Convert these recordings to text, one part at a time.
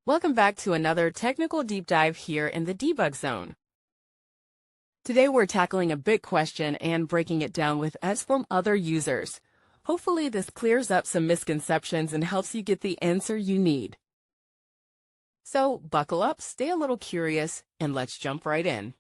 Welcome back to another technical deep dive here in the debug zone. Today we're tackling a big question and breaking it down with us from other users. Hopefully this clears up some misconceptions and helps you get the answer you need. So buckle up, stay a little curious, and let's jump right in.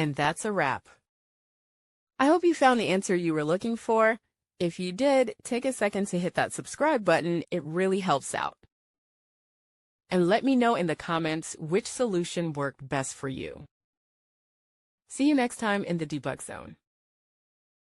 And that's a wrap. I hope you found the answer you were looking for. If you did, take a second to hit that subscribe button. It really helps out. And let me know in the comments which solution worked best for you. See you next time in the debug zone.